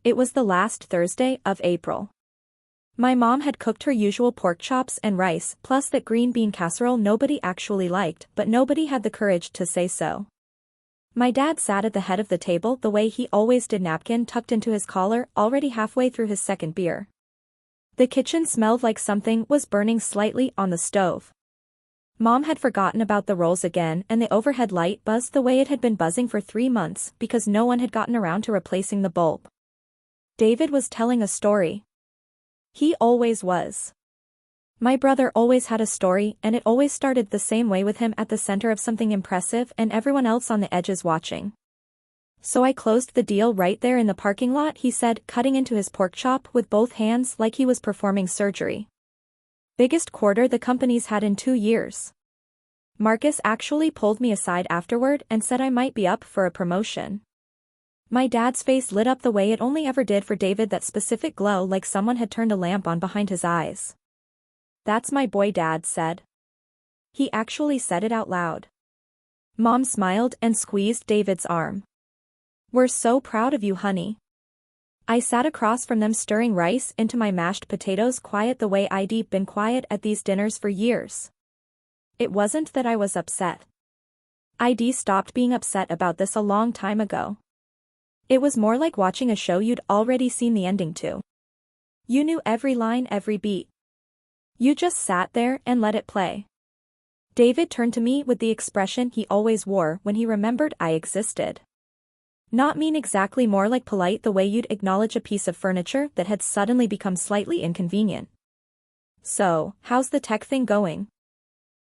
It was the last Thursday of April. My mom had cooked her usual pork chops and rice, plus that green bean casserole nobody actually liked, but nobody had the courage to say so. My dad sat at the head of the table the way he always did, napkin tucked into his collar, already halfway through his second beer. The kitchen smelled like something was burning slightly on the stove. Mom had forgotten about the rolls again, and the overhead light buzzed the way it had been buzzing for 3 months because no one had gotten around to replacing the bulb. David was telling a story. He always was. My brother always had a story, and it always started the same way, with him at the center of something impressive and everyone else on the edges watching. "So I closed the deal right there in the parking lot," he said, cutting into his pork chop with both hands like he was performing surgery. "Biggest quarter the company's had in 2 years. Marcus actually pulled me aside afterward and said I might be up for a promotion." My dad's face lit up the way it only ever did for David, that specific glow like someone had turned a lamp on behind his eyes. "That's my boy," Dad said. He actually said it out loud. Mom smiled and squeezed David's arm. "We're so proud of you, honey." I sat across from them stirring rice into my mashed potatoes, quiet the way I'd been quiet at these dinners for years. It wasn't that I was upset. I'd stopped being upset about this a long time ago. It was more like watching a show you'd already seen the ending to. You knew every line, every beat. You just sat there and let it play. David turned to me with the expression he always wore when he remembered I existed. Not mean exactly, more like polite, the way you'd acknowledge a piece of furniture that had suddenly become slightly inconvenient. "So, how's the tech thing going?"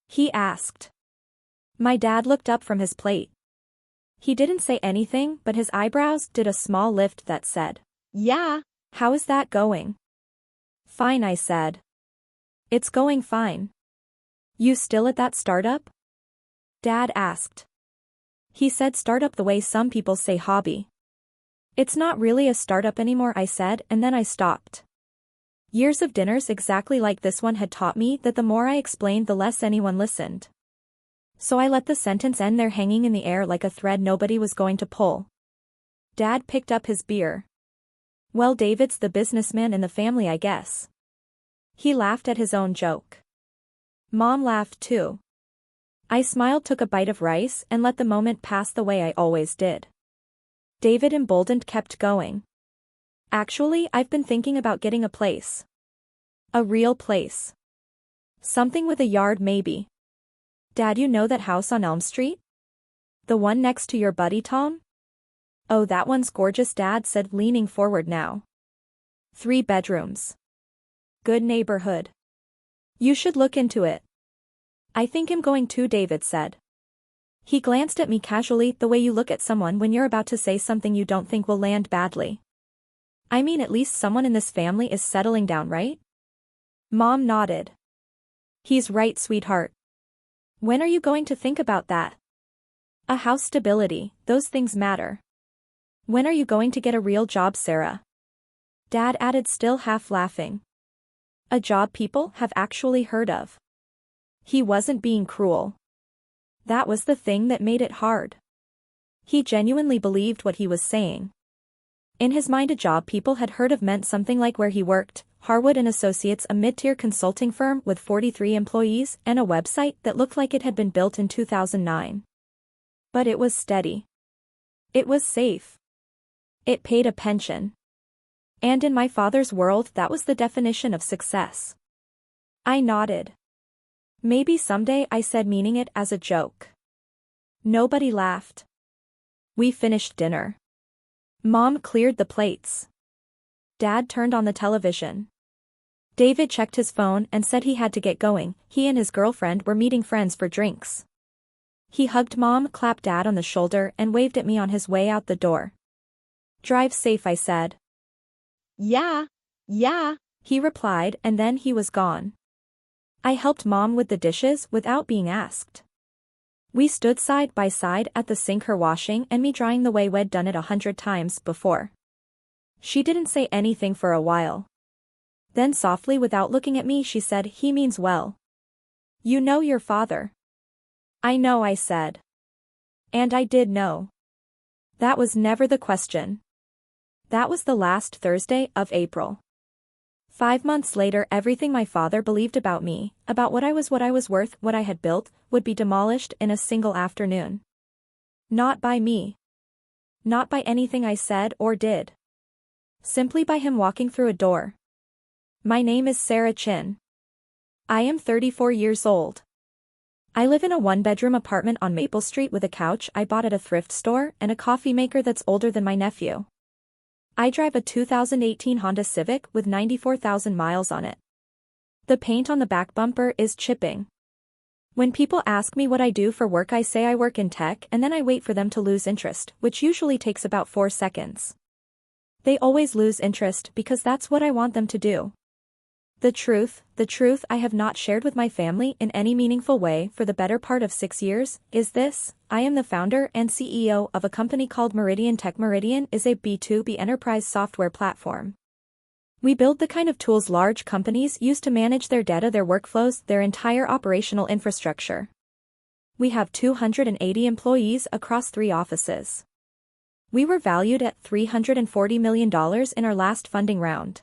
he asked. My dad looked up from his plate. He didn't say anything, but his eyebrows did a small lift that said, "Yeah, how is that going?" "Fine," I said. "It's going fine." "You still at that startup?" Dad asked. He said startup the way some people say hobby. "It's not really a startup anymore," I said, and then I stopped. Years of dinners exactly like this one had taught me that the more I explained, the less anyone listened. So I let the sentence end there, hanging in the air like a thread nobody was going to pull. Dad picked up his beer. "Well, David's the businessman in the family, I guess." He laughed at his own joke. Mom laughed too. I smiled, took a bite of rice, and let the moment pass the way I always did. David, emboldened, kept going. "Actually, I've been thinking about getting a place. A real place. Something with a yard, maybe." "Dad, you know that house on Elm Street? The one next to your buddy Tom?" "Oh, that one's gorgeous," Dad said, leaning forward now. 3 bedrooms. Good neighborhood. You should look into it." "I think I'm going to," David said. He glanced at me casually, the way you look at someone when you're about to say something you don't think will land badly. "I mean, at least someone in this family is settling down, right?" Mom nodded. "He's right, sweetheart. When are you going to think about that? A house, stability, those things matter. When are you going to get a real job, Sarah?" Dad added, still half laughing. "A job people have actually heard of." He wasn't being cruel. That was the thing that made it hard. He genuinely believed what he was saying. In his mind, a job people had heard of meant something like where he worked, Harwood and Associates, a mid-tier consulting firm with 43 employees and a website that looked like it had been built in 2009. But it was steady. It was safe. It paid a pension. And in my father's world, that was the definition of success. I nodded. "Maybe someday," I said, meaning it as a joke. Nobody laughed. We finished dinner. Mom cleared the plates. Dad turned on the television. David checked his phone and said he had to get going. He and his girlfriend were meeting friends for drinks. He hugged Mom, clapped Dad on the shoulder, and waved at me on his way out the door. "Drive safe," I said. Yeah, he replied, and then he was gone. I helped Mom with the dishes without being asked. We stood side by side at the sink, her washing and me drying the way we'd done it 100 times before. She didn't say anything for a while. Then softly, without looking at me, she said, "He means well. You know your father." "I know," I said. And I did know. That was never the question. That was the last Thursday of April. 5 months later, everything my father believed about me, about what I was worth, what I had built, would be demolished in a single afternoon. Not by me. Not by anything I said or did. Simply by him walking through a door. My name is Sarah Chin. I am 34 years old. I live in a one-bedroom apartment on Maple Street with a couch I bought at a thrift store and a coffee maker that's older than my nephew. I drive a 2018 Honda Civic with 94,000 miles on it. The paint on the back bumper is chipping. When people ask me what I do for work, I say I work in tech, and then I wait for them to lose interest, which usually takes about 4 seconds. They always lose interest because that's what I want them to do. The truth I have not shared with my family in any meaningful way for the better part of 6 years, is this: I am the founder and CEO of a company called Meridian Tech. Meridian is a B2B enterprise software platform. We build the kind of tools large companies use to manage their data, their workflows, their entire operational infrastructure. We have 280 employees across 3 offices. We were valued at $340 million in our last funding round.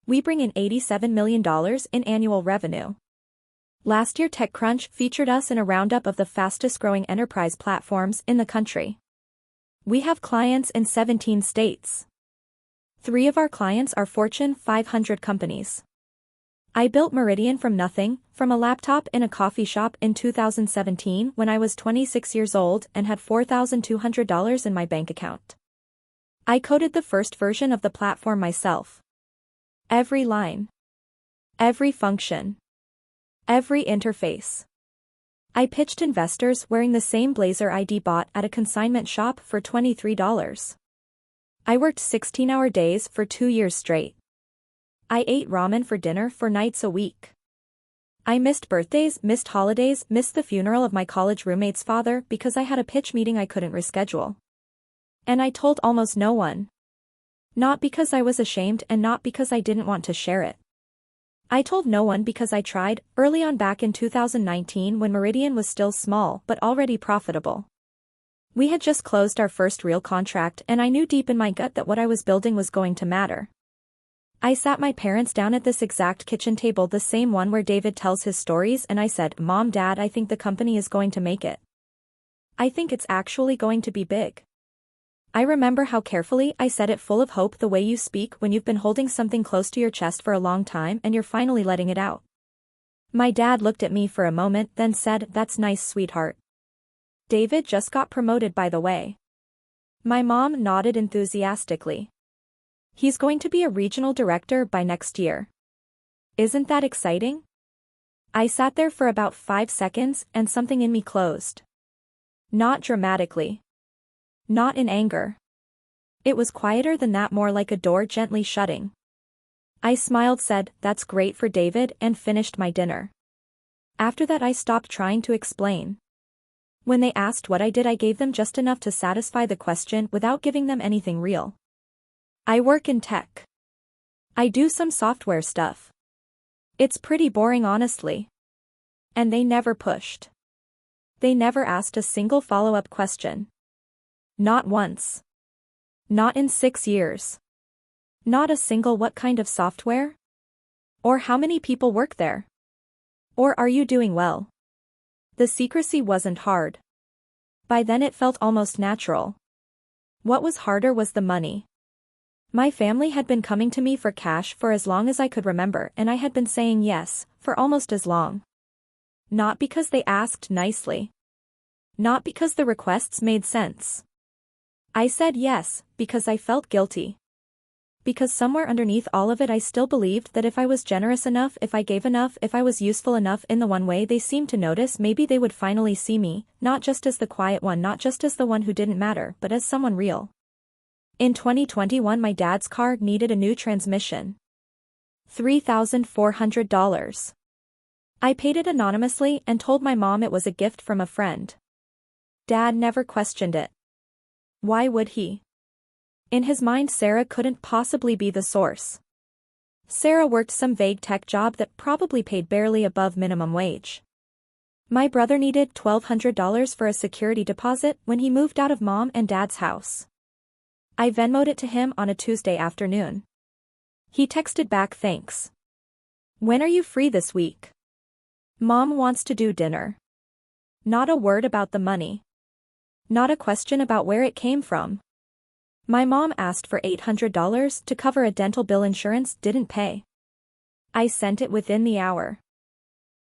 We bring in $87 million in annual revenue. Last year, TechCrunch featured us in a roundup of the fastest-growing enterprise platforms in the country. We have clients in 17 states. 3 of our clients are Fortune 500 companies. I built Meridian from nothing, from a laptop in a coffee shop in 2017 when I was 26 years old and had $4,200 in my bank account. I coded the first version of the platform myself. Every line. Every function. Every interface. I pitched investors wearing the same blazer I'd bought at a consignment shop for $23. I worked 16-hour days for 2 years straight. I ate ramen for dinner 4 nights a week. I missed birthdays, missed holidays, missed the funeral of my college roommate's father because I had a pitch meeting I couldn't reschedule. And I told almost no one. Not because I was ashamed and not because I didn't want to share it. I told no one because I tried, early on back in 2019 when Meridian was still small but already profitable. We had just closed our first real contract and I knew deep in my gut that what I was building was going to matter. I sat my parents down at this exact kitchen table, the same one where David tells his stories, and I said, "Mom, Dad, I think the company is going to make it. I think it's actually going to be big." I remember how carefully I said it, full of hope, the way you speak when you've been holding something close to your chest for a long time and you're finally letting it out. My dad looked at me for a moment, then said, "That's nice, sweetheart. David just got promoted, by the way." My mom nodded enthusiastically. "He's going to be a regional director by next year. Isn't that exciting?" I sat there for about 5 seconds and something in me closed. Not dramatically. Not in anger. It was quieter than that, more like a door gently shutting. I smiled, said, "That's great for David," and finished my dinner. After that I stopped trying to explain. When they asked what I did, I gave them just enough to satisfy the question without giving them anything real. I work in tech. I do some software stuff. It's pretty boring, honestly. And they never pushed. They never asked a single follow-up question. Not once. Not in 6 years. Not a single "what kind of software?" Or "how many people work there?" Or "are you doing well?" The secrecy wasn't hard. By then it felt almost natural. What was harder was the money. My family had been coming to me for cash for as long as I could remember, and I had been saying yes for almost as long. Not because they asked nicely. Not because the requests made sense. I said yes because I felt guilty. Because somewhere underneath all of it I still believed that if I was generous enough, if I gave enough, if I was useful enough in the one way they seemed to notice, maybe they would finally see me, not just as the quiet one, not just as the one who didn't matter, but as someone real. In 2021 my dad's car needed a new transmission. $3,400. I paid it anonymously and told my mom it was a gift from a friend. Dad never questioned it. Why would he? In his mind, Sarah couldn't possibly be the source. Sarah worked some vague tech job that probably paid barely above minimum wage. My brother needed $1,200 for a security deposit when he moved out of Mom and Dad's house. I Venmoed it to him on a Tuesday afternoon. He texted back thanks. When are you free this week? Mom wants to do dinner. Not a word about the money. Not a question about where it came from. My mom asked for $800 to cover a dental bill insurance didn't pay. I sent it within the hour.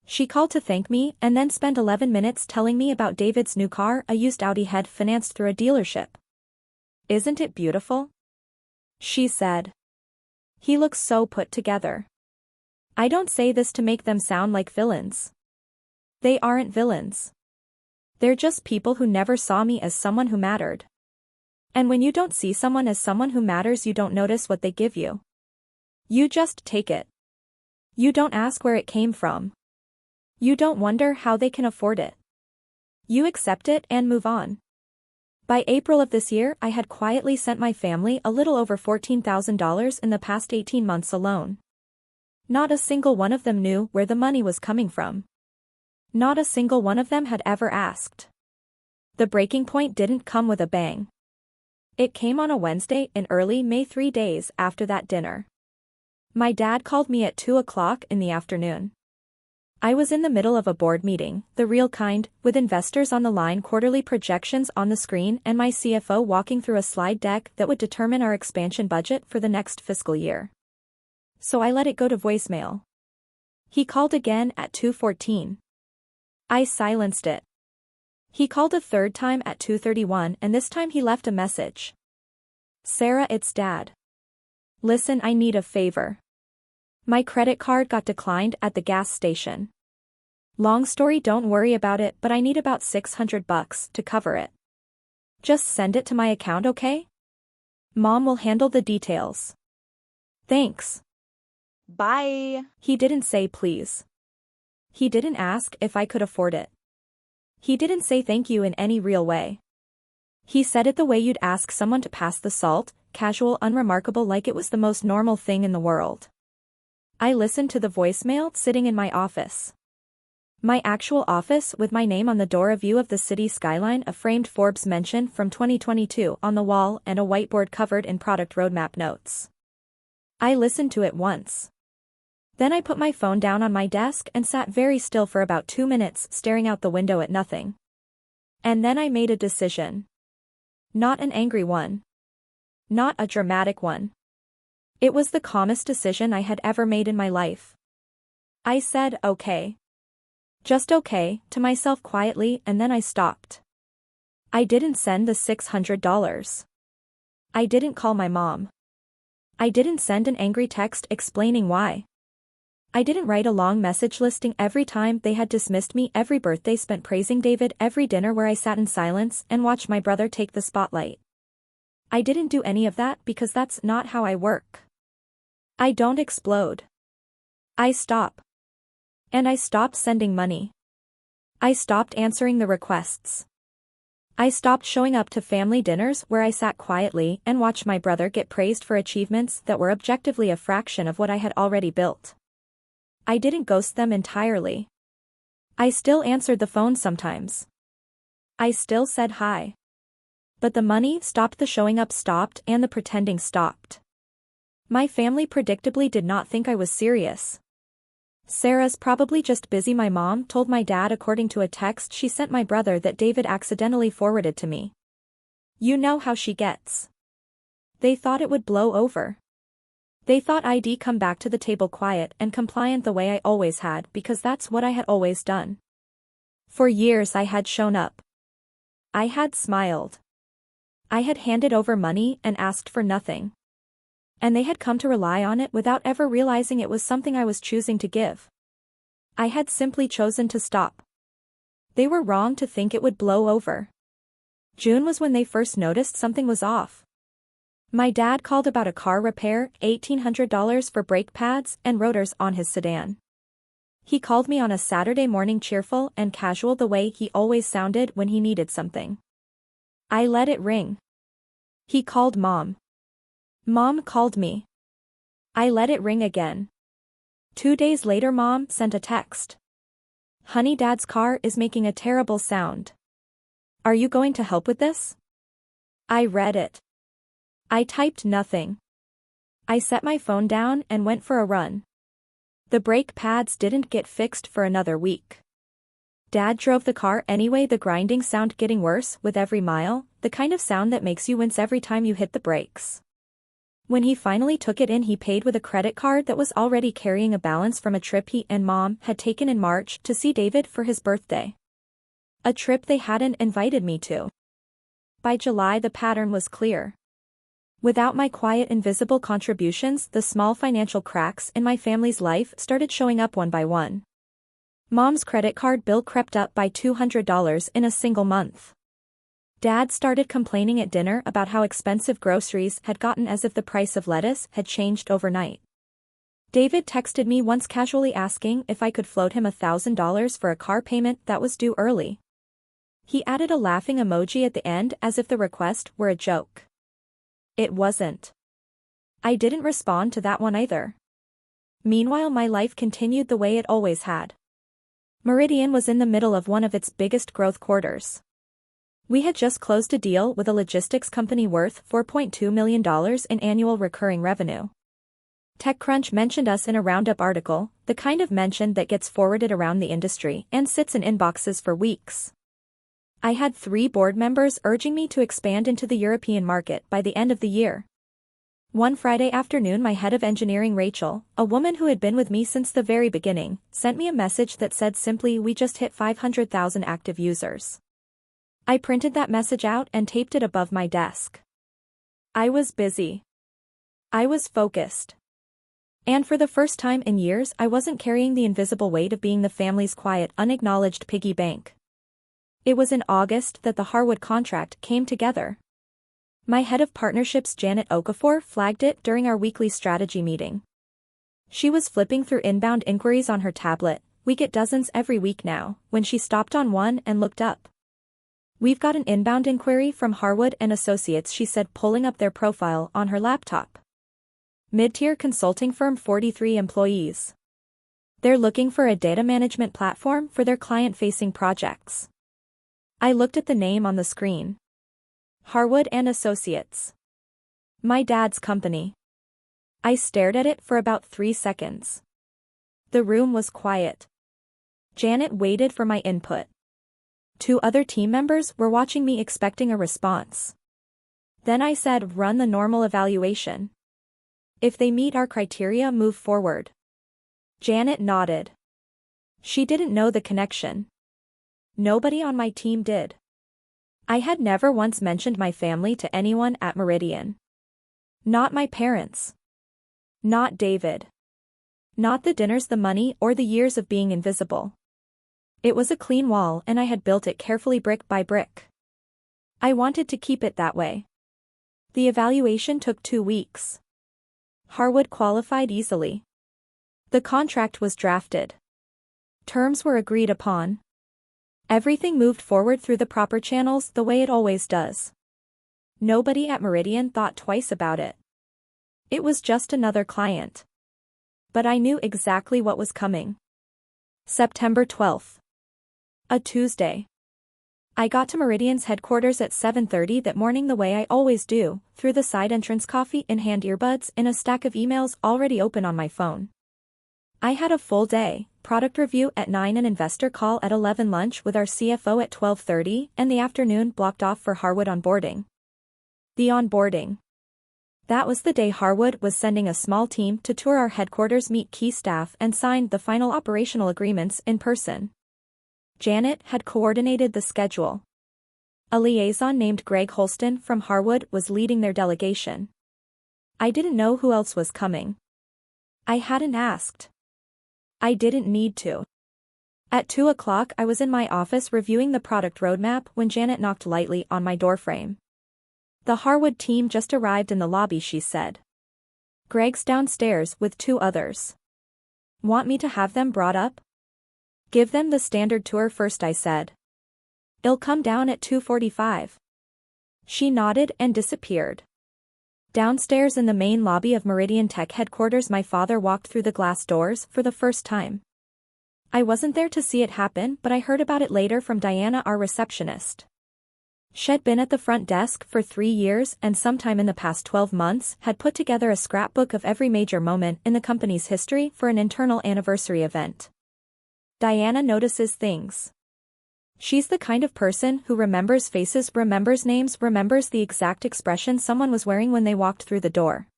She called to thank me and then spent 11 minutes telling me about David's new car, a used Audi head financed through a dealership. Isn't it beautiful? She said. He looks so put together. I don't say this to make them sound like villains. They aren't villains. They're just people who never saw me as someone who mattered. And when you don't see someone as someone who matters, you don't notice what they give you. You just take it. You don't ask where it came from. You don't wonder how they can afford it. You accept it and move on. By April of this year, I had quietly sent my family a little over $14,000 in the past 18 months alone. Not a single one of them knew where the money was coming from. Not a single one of them had ever asked. The breaking point didn't come with a bang. It came on a Wednesday in early May, 3 days after that dinner. My dad called me at 2 o'clock in the afternoon. I was in the middle of a board meeting, the real kind, with investors on the line, quarterly projections on the screen, and my CFO walking through a slide deck that would determine our expansion budget for the next fiscal year. So I let it go to voicemail. He called again at 2:14. I silenced it. He called a third time at 2:31, and this time he left a message. Sarah, it's Dad. Listen, I need a favor. My credit card got declined at the gas station. Long story, don't worry about it, but I need about $600 to cover it. Just send it to my account, okay? Mom will handle the details. Thanks. Bye. He didn't say please. He didn't ask if I could afford it. He didn't say thank you in any real way. He said it the way you'd ask someone to pass the salt, casual, unremarkable, like it was the most normal thing in the world. I listened to the voicemail sitting in my office. My actual office, with my name on the door, a view of the city skyline, a framed Forbes mention from 2022 on the wall, and a whiteboard covered in product roadmap notes. I listened to it once. Then I put my phone down on my desk and sat very still for about 2 minutes, staring out the window at nothing. And then I made a decision. Not an angry one. Not a dramatic one. It was the calmest decision I had ever made in my life. I said, okay. Just okay, to myself quietly, and then I stopped. I didn't send the $600. I didn't call my mom. I didn't send an angry text explaining why. I didn't write a long message listing every time they had dismissed me, every birthday spent praising David, every dinner where I sat in silence and watched my brother take the spotlight. I didn't do any of that because that's not how I work. I don't explode. I stop. And I stopped sending money. I stopped answering the requests. I stopped showing up to family dinners where I sat quietly and watched my brother get praised for achievements that were objectively a fraction of what I had already built. I didn't ghost them entirely. I still answered the phone sometimes. I still said hi. But the money stopped, the showing up stopped, and the pretending stopped. My family predictably did not think I was serious. Sarah's probably just busy, my mom told my dad according to a text she sent my brother that David accidentally forwarded to me. You know how she gets. They thought it would blow over. They thought I'd come back to the table quiet and compliant the way I always had, because that's what I had always done. For years I had shown up. I had smiled. I had handed over money and asked for nothing. And they had come to rely on it without ever realizing it was something I was choosing to give. I had simply chosen to stop. They were wrong to think it would blow over. June was when they first noticed something was off. My dad called about a car repair, $1,800 for brake pads and rotors on his sedan. He called me on a Saturday morning, cheerful and casual the way he always sounded when he needed something. I let it ring. He called Mom. Mom called me. I let it ring again. 2 days later, Mom sent a text. Honey, Dad's car is making a terrible sound. Are you going to help with this? I read it. I typed nothing. I set my phone down and went for a run. The brake pads didn't get fixed for another week. Dad drove the car anyway, the grinding sound getting worse with every mile, the kind of sound that makes you wince every time you hit the brakes. When he finally took it in, he paid with a credit card that was already carrying a balance from a trip he and Mom had taken in March to see David for his birthday. A trip they hadn't invited me to. By July the pattern was clear. Without my quiet invisible contributions, the small financial cracks in my family's life started showing up one by one. Mom's credit card bill crept up by $200 in a single month. Dad started complaining at dinner about how expensive groceries had gotten, as if the price of lettuce had changed overnight. David texted me once casually asking if I could float him $1,000 for a car payment that was due early. He added a laughing emoji at the end as if the request were a joke. It wasn't. I didn't respond to that one either. Meanwhile, my life continued the way it always had. Meridian was in the middle of one of its biggest growth quarters. We had just closed a deal with a logistics company worth $4.2 million in annual recurring revenue. TechCrunch mentioned us in a roundup article, the kind of mention that gets forwarded around the industry and sits in inboxes for weeks. I had 3 board members urging me to expand into the European market by the end of the year. One Friday afternoon, my head of engineering, Rachel, a woman who had been with me since the very beginning, sent me a message that said simply, "We just hit 500,000 active users." I printed that message out and taped it above my desk. I was busy. I was focused. And for the first time in years, I wasn't carrying the invisible weight of being the family's quiet, unacknowledged piggy bank. It was in August that the Harwood contract came together. My head of partnerships, Janet Okafor, flagged it during our weekly strategy meeting. She was flipping through inbound inquiries on her tablet, we get dozens every week now, when she stopped on one and looked up. "We've got an inbound inquiry from Harwood and Associates," she said, pulling up their profile on her laptop. Mid-tier consulting firm, 43 employees. They're looking for a data management platform for their client-facing projects. I looked at the name on the screen. Harwood and Associates. My dad's company. I stared at it for about 3 seconds. The room was quiet. Janet waited for my input. 2 other team members were watching me, expecting a response. Then I said, "Run the normal evaluation. If they meet our criteria, move forward." Janet nodded. She didn't know the connection. Nobody on my team did. I had never once mentioned my family to anyone at Meridian. Not my parents. Not David. Not the dinners, the money, or the years of being invisible. It was a clean wall, and I had built it carefully, brick by brick. I wanted to keep it that way. The evaluation took 2 weeks. Harwood qualified easily. The contract was drafted. Terms were agreed upon. Everything moved forward through the proper channels, the way it always does. Nobody at Meridian thought twice about it. It was just another client. But I knew exactly what was coming. September 12th. A Tuesday. I got to Meridian's headquarters at 7:30 that morning, the way I always do, through the side entrance, coffee in hand, earbuds in a stack of emails already open on my phone. I had a full day, product review at 9, an investor call at 11, lunch with our CFO at 12:30, and the afternoon blocked off for Harwood onboarding. The onboarding. That was the day Harwood was sending a small team to tour our headquarters, meet key staff, and sign the final operational agreements in person. Janet had coordinated the schedule. A liaison named Greg Holston from Harwood was leading their delegation. I didn't know who else was coming. I hadn't asked. I didn't need to. At 2 o'clock I was in my office reviewing the product roadmap when Janet knocked lightly on my doorframe. "The Harwood team just arrived in the lobby," she said. "Greg's downstairs with 2 others. Want me to have them brought up?" "Give them the standard tour first," I said. "It'll come down at 2:45. She nodded and disappeared. Downstairs in the main lobby of Meridian Tech headquarters, my father walked through the glass doors for the first time. I wasn't there to see it happen, but I heard about it later from Diana, our receptionist. She'd been at the front desk for 3 years and sometime in the past 12 months had put together a scrapbook of every major moment in the company's history for an internal anniversary event. Diana notices things. She's the kind of person who remembers faces, remembers names, remembers the exact expression someone was wearing when they walked through the door.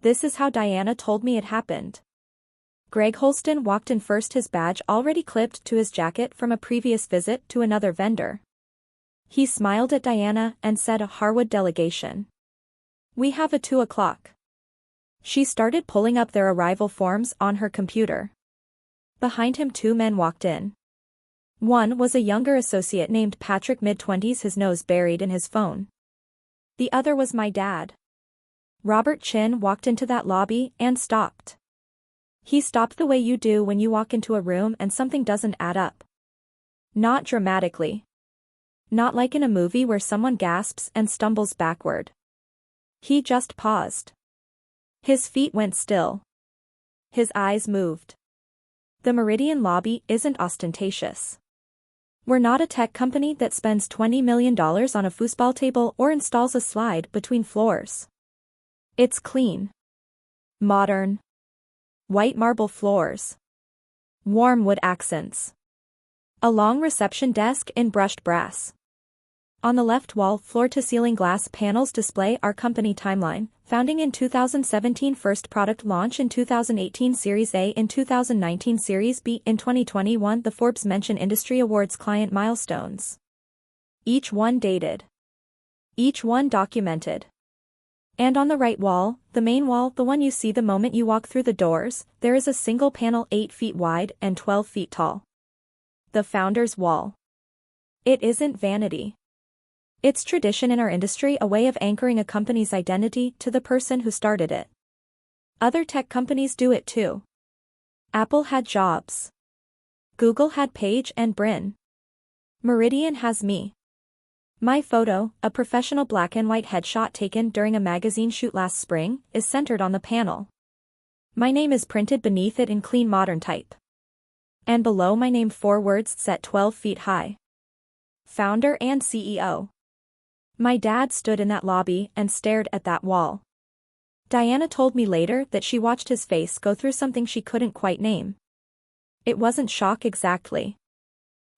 This is how Diana told me it happened. Greg Holston walked in first, his badge already clipped to his jacket from a previous visit to another vendor. He smiled at Diana and said, "A Harwood delegation. We have a 2 o'clock. She started pulling up their arrival forms on her computer. Behind him 2 men walked in. One was a younger associate named Patrick, mid-20s, his nose buried in his phone. The other was my dad. Robert Chin walked into that lobby and stopped. He stopped the way you do when you walk into a room and something doesn't add up. Not dramatically. Not like in a movie where someone gasps and stumbles backward. He just paused. His feet went still. His eyes moved. The Meridian lobby isn't ostentatious. We're not a tech company that spends $20 million on a foosball table or installs a slide between floors. It's clean. Modern. White marble floors. Warm wood accents. A long reception desk in brushed brass. On the left wall, floor-to-ceiling glass panels display our company timeline, founding in 2017, first product launch in 2018, Series A in 2019, Series B in 2021, the Forbes Mention Industry Awards client milestones. Each one dated. Each one documented. And on the right wall, the main wall, the one you see the moment you walk through the doors, there is a single panel 8 feet wide and 12 feet tall. The Founder's Wall. It isn't vanity. It's tradition in our industry, a way of anchoring a company's identity to the person who started it. Other tech companies do it too. Apple had Jobs. Google had Page and Brin. Meridian has me. My photo, a professional black and white headshot taken during a magazine shoot last spring, is centered on the panel. My name is printed beneath it in clean modern type. And below my name 4 words set 12 feet high. Founder and CEO. My dad stood in that lobby and stared at that wall. Diana told me later that she watched his face go through something she couldn't quite name. It wasn't shock exactly.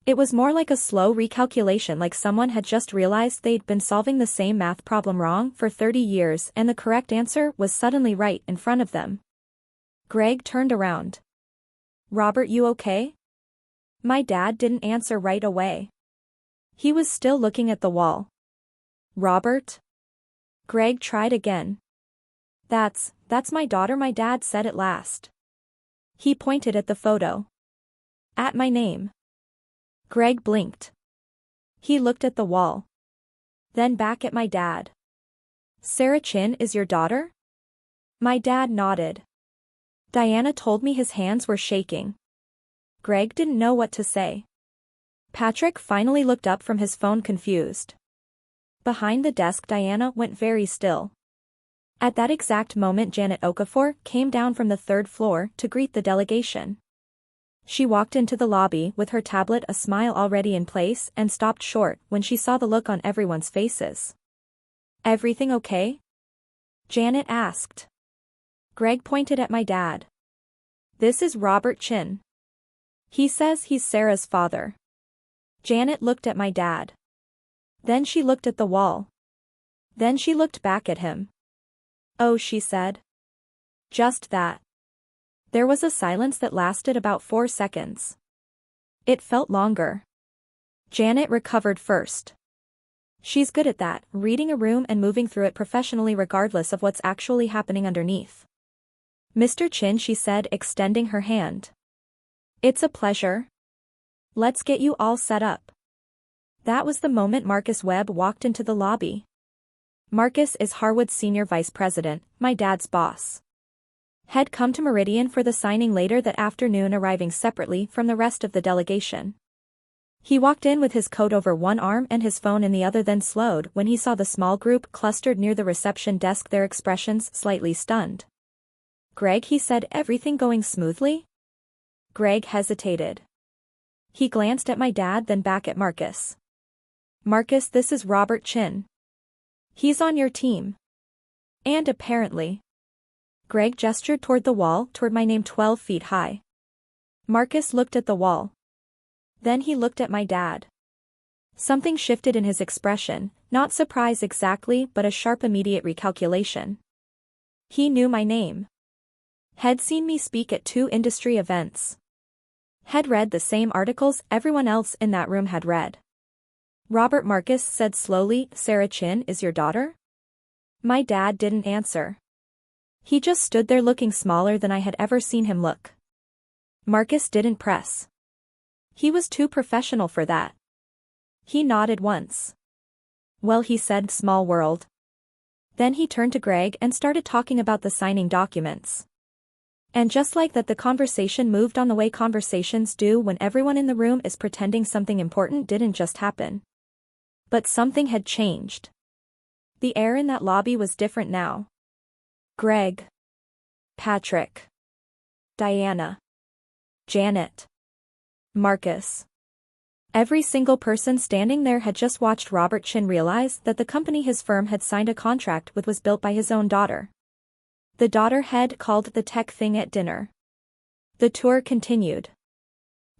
It was more like a slow recalculation, like someone had just realized they'd been solving the same math problem wrong for 30 years and the correct answer was suddenly right in front of them. Greg turned around. "Robert, you okay?" My dad didn't answer right away. He was still looking at the wall. "Robert?" Greg tried again. That's my daughter," my dad said at last. He pointed at the photo. "At my name." Greg blinked. He looked at the wall. Then back at my dad. "Sarah Chin is your daughter?" My dad nodded. Diana told me his hands were shaking. Greg didn't know what to say. Patrick finally looked up from his phone, confused. Behind the desk, Diana went very still. At that exact moment, Janet Okafor came down from the 3rd floor to greet the delegation. She walked into the lobby with her tablet, a smile already in place, and stopped short when she saw the look on everyone's faces. "Everything okay?" Janet asked. Greg pointed at my dad. "This is Robert Chin. He says he's Sarah's father." Janet looked at my dad. Then she looked at the wall. Then she looked back at him. "Oh," she said. Just that. There was a silence that lasted about 4 seconds. It felt longer. Janet recovered first. She's good at that, reading a room and moving through it professionally regardless of what's actually happening underneath. "Mr. Chin," she said, extending her hand. "It's a pleasure. Let's get you all set up." That was the moment Marcus Webb walked into the lobby. Marcus is Harwood's senior vice president, my dad's boss. Had come to Meridian for the signing later that afternoon, arriving separately from the rest of the delegation. He walked in with his coat over one arm and his phone in the other, then slowed when he saw the small group clustered near the reception desk, their expressions slightly stunned. "Greg," he said, "everything going smoothly?" Greg hesitated. He glanced at my dad, then back at Marcus. Marcus, this is Robert Chin. He's on your team. And apparently. Greg gestured toward the wall, toward my name 12 feet high. Marcus looked at the wall. Then he looked at my dad. Something shifted in his expression, not surprise exactly but a sharp immediate recalculation. He knew my name. Had seen me speak at 2 industry events. Had read the same articles everyone else in that room had read. Robert, Marcus said slowly, Sarah Chin is your daughter? My dad didn't answer. He just stood there looking smaller than I had ever seen him look. Marcus didn't press. He was too professional for that. He nodded once. Well, he said, small world. Then he turned to Greg and started talking about the signing documents. And just like that, the conversation moved on the way conversations do when everyone in the room is pretending something important didn't just happen. But something had changed. The air in that lobby was different now. Greg. Patrick. Diana. Janet. Marcus. Every single person standing there had just watched Robert Chin realize that the company his firm had signed a contract with was built by his own daughter. The daughter had called the tech thing at dinner. The tour continued.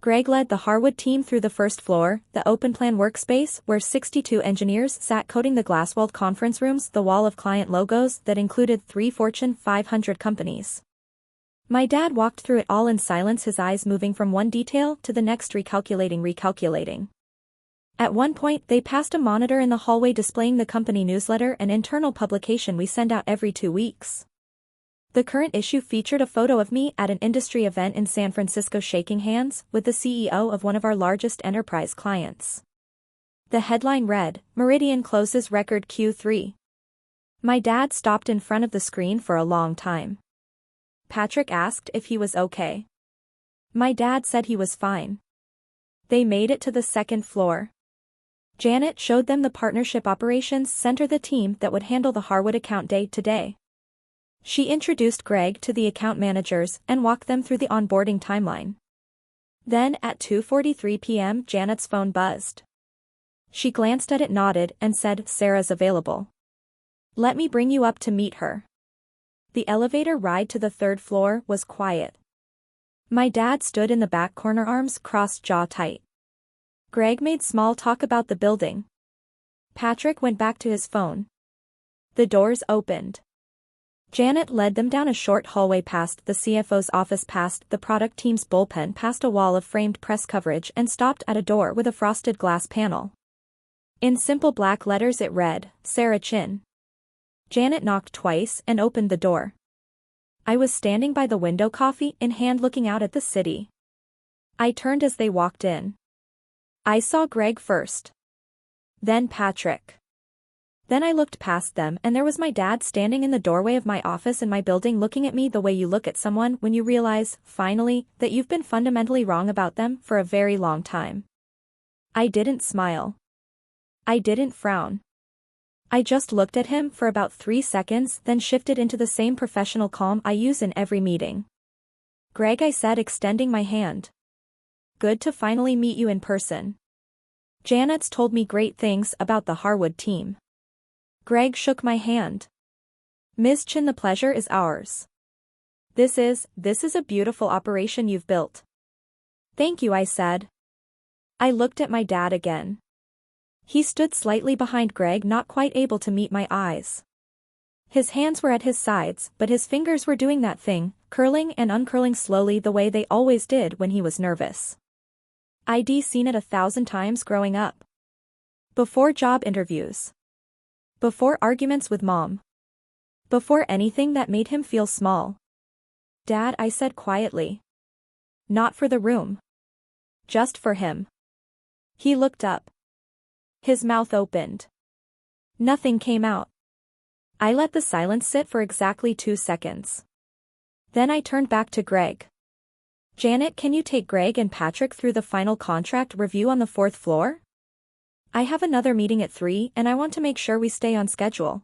Greg led the Harwood team through the first floor, the open-plan workspace where 62 engineers sat coding the glass-walled conference rooms, the wall of client logos that included 3 Fortune 500 companies. My dad walked through it all in silence, his eyes moving from one detail to the next, recalculating. At one point, they passed a monitor in the hallway displaying the company newsletter, an internal publication we send out every 2 weeks. The current issue featured a photo of me at an industry event in San Francisco shaking hands with the CEO of one of our largest enterprise clients. The headline read, Meridian closes record Q3. My dad stopped in front of the screen for a long time. Patrick asked if he was okay. My dad said he was fine. They made it to the 2nd floor. Janet showed them the partnership operations center, the team that would handle the Harwood account day to day. She introduced Greg to the account managers and walked them through the onboarding timeline. Then at 2:43 p.m. Janet's phone buzzed. She glanced at it, nodded, and said, Sarah's available. Let me bring you up to meet her. The elevator ride to the 3rd floor was quiet. My dad stood in the back corner, arms crossed, jaw tight. Greg made small talk about the building. Patrick went back to his phone. The doors opened. Janet led them down a short hallway past the CFO's office, past the product team's bullpen, past a wall of framed press coverage, and stopped at a door with a frosted glass panel. In simple black letters it read, Sarah Chin. Janet knocked twice and opened the door. I was standing by the window, coffee in hand, looking out at the city. I turned as they walked in. I saw Greg first. Then Patrick. Then I looked past them and there was my dad standing in the doorway of my office in my building, looking at me the way you look at someone when you realize, finally, that you've been fundamentally wrong about them for a very long time. I didn't smile. I didn't frown. I just looked at him for about 3 seconds, then shifted into the same professional calm I use in every meeting. Greg, I said, extending my hand. Good to finally meet you in person. Janet's told me great things about the Harwood team. Greg shook my hand. Ms. Chin, the pleasure is ours. This is a beautiful operation you've built. Thank you, I said. I looked at my dad again. He stood slightly behind Greg, not quite able to meet my eyes. His hands were at his sides, but his fingers were doing that thing, curling and uncurling slowly the way they always did when he was nervous. I'd seen it 1,000 times growing up. Before job interviews. Before arguments with mom. Before anything that made him feel small. Dad, I said quietly. Not for the room. Just for him. He looked up. His mouth opened. Nothing came out. I let the silence sit for exactly 2 seconds. Then I turned back to Greg. Janet, can you take Greg and Patrick through the final contract review on the 4th floor? I have another meeting at 3 and I want to make sure we stay on schedule.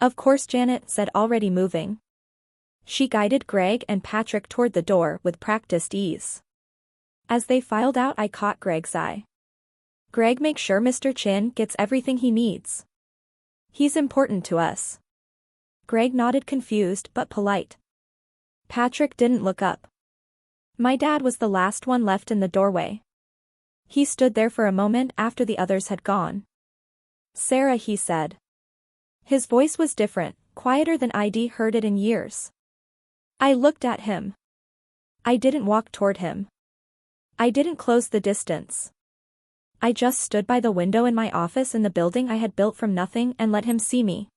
Of course, Janet said, already moving. She guided Greg and Patrick toward the door with practiced ease. As they filed out, I caught Greg's eye. Greg makes sure Mr. Chin gets everything he needs. He's important to us. Greg nodded, confused but polite. Patrick didn't look up. My dad was the last one left in the doorway. He stood there for a moment after the others had gone. Sarah, he said. His voice was different, quieter than I'd heard it in years. I looked at him. I didn't walk toward him. I didn't close the distance. I just stood by the window in my office in the building I had built from nothing and let him see me.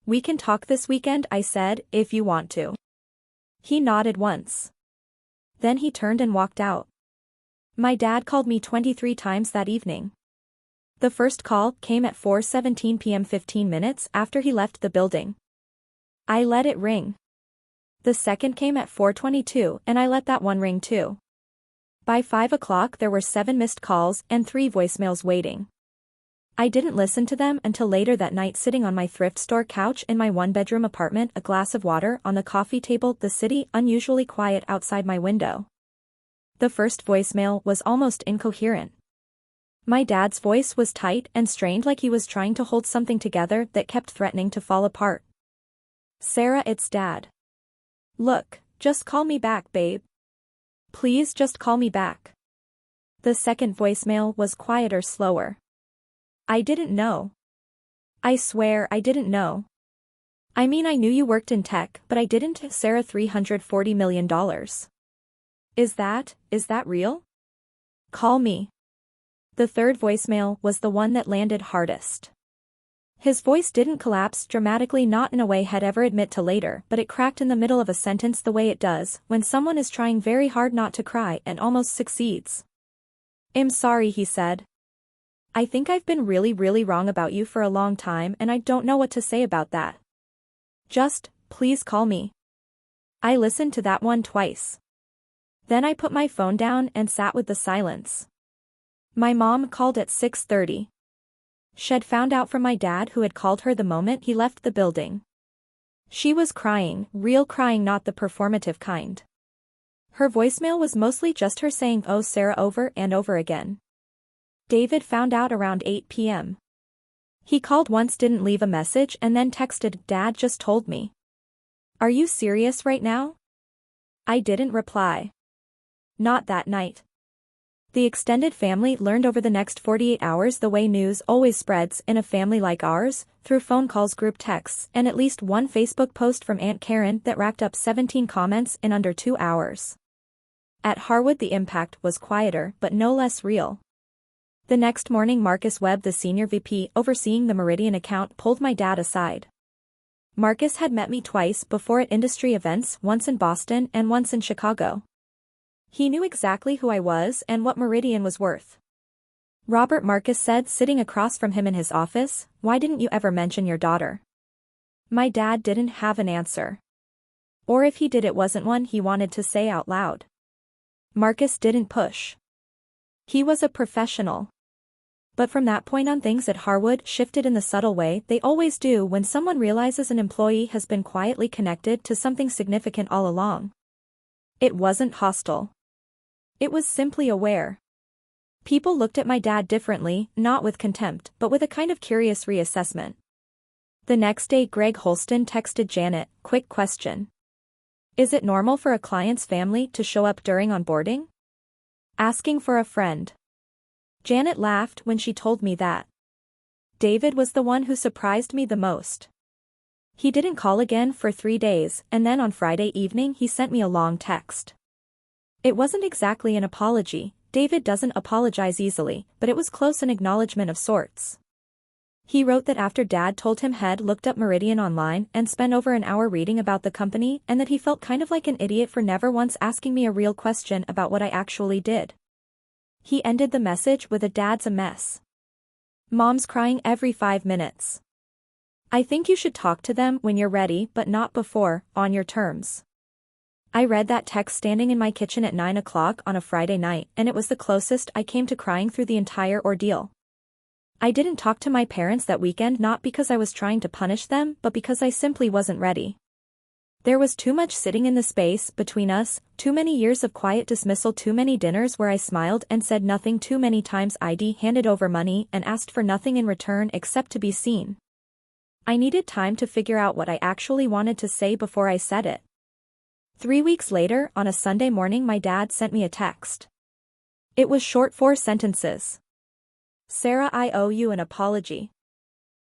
We can talk this weekend, I said, if you want to. He nodded once. Then he turned and walked out. My dad called me 23 times that evening. The first call came at 4:17 p.m. 15 minutes after he left the building. I let it ring. The second came at 4:22 and I let that one ring too. By 5 o'clock there were 7 missed calls and 3 voicemails waiting. I didn't listen to them until later that night, sitting on my thrift store couch in my one-bedroom apartment, a glass of water on the coffee table, the city unusually quiet outside my window. The first voicemail was almost incoherent. My dad's voice was tight and strained, like he was trying to hold something together that kept threatening to fall apart. Sarah, it's Dad. Look, just call me back, babe. Please just call me back. The second voicemail was quieter, slower. I didn't know. I swear I didn't know. I mean, I knew you worked in tech, but I didn't. Sarah, $340 million. Is that real? Call me. The third voicemail was the one that landed hardest. His voice didn't collapse dramatically, not in a way I'd ever admit to later, but it cracked in the middle of a sentence the way it does when someone is trying very hard not to cry and almost succeeds. I'm sorry, he said. I think I've been really wrong about you for a long time and I don't know what to say about that. Just, please call me. I listened to that one twice. Then I put my phone down and sat with the silence. My mom called at 6:30. She'd found out from my dad, who had called her the moment he left the building. She was crying, real crying, not the performative kind. Her voicemail was mostly just her saying, "Oh Sarah," over and over again. David found out around 8 p.m. He called once, didn't leave a message, and then texted, "Dad just told me." Are you serious right now? I didn't reply. Not that night. The extended family learned over the next 48 hours the way news always spreads in a family like ours, through phone calls, group texts, and at least one Facebook post from Aunt Karen that racked up 17 comments in under 2 hours. At Harwood the impact was quieter but no less real. The next morning, Marcus Webb, the senior VP overseeing the Meridian account, pulled my dad aside. Marcus had met me twice before at industry events, once in Boston and once in Chicago. He knew exactly who I was and what Meridian was worth. "Robert," Marcus said, sitting across from him in his office, "why didn't you ever mention your daughter?" My dad didn't have an answer. Or if he did, it wasn't one he wanted to say out loud. Marcus didn't push. He was a professional. But from that point on, things at Harwood shifted in the subtle way they always do when someone realizes an employee has been quietly connected to something significant all along. It wasn't hostile. It was simply aware. People looked at my dad differently, not with contempt, but with a kind of curious reassessment. The next day, Greg Holston texted Janet, "Quick question. Is it normal for a client's family to show up during onboarding? Asking for a friend." Janet laughed when she told me that. David was the one who surprised me the most. He didn't call again for 3 days, and then on Friday evening he sent me a long text. It wasn't exactly an apology. David doesn't apologize easily, but it was close, an acknowledgement of sorts. He wrote that after Dad told him he'd looked up Meridian online and spent over an hour reading about the company, and that he felt kind of like an idiot for never once asking me a real question about what I actually did. He ended the message with a "Dad's a mess. Mom's crying every 5 minutes. I think you should talk to them when you're ready, but not before, on your terms." I read that text standing in my kitchen at 9 o'clock on a Friday night, and it was the closest I came to crying through the entire ordeal. I didn't talk to my parents that weekend, not because I was trying to punish them, but because I simply wasn't ready. There was too much sitting in the space between us, too many years of quiet dismissal, too many dinners where I smiled and said nothing, too many times I'd handed over money and asked for nothing in return except to be seen. I needed time to figure out what I actually wanted to say before I said it. 3 weeks later, on a Sunday morning, my dad sent me a text. It was short, 4 sentences. Sarah, I owe you an apology.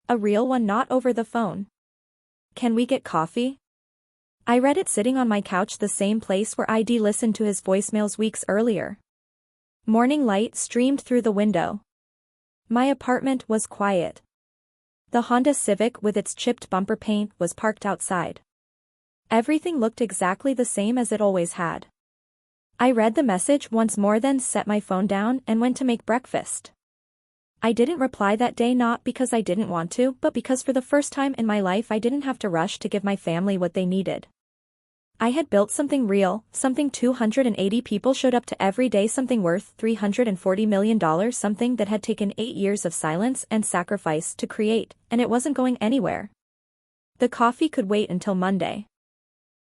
A real one, not over the phone. Can we get coffee? I read it sitting on my couch, the same place where I'd listened to his voicemails weeks earlier. Morning light streamed through the window. My apartment was quiet. The Honda Civic with its chipped bumper paint was parked outside. Everything looked exactly the same as it always had. I read the message once more, then set my phone down and went to make breakfast. I didn't reply that day, not because I didn't want to, but because for the first time in my life I didn't have to rush to give my family what they needed. I had built something real, something 280 people showed up to every day, something worth $340 million, something that had taken 8 years of silence and sacrifice to create, and it wasn't going anywhere. The coffee could wait until Monday.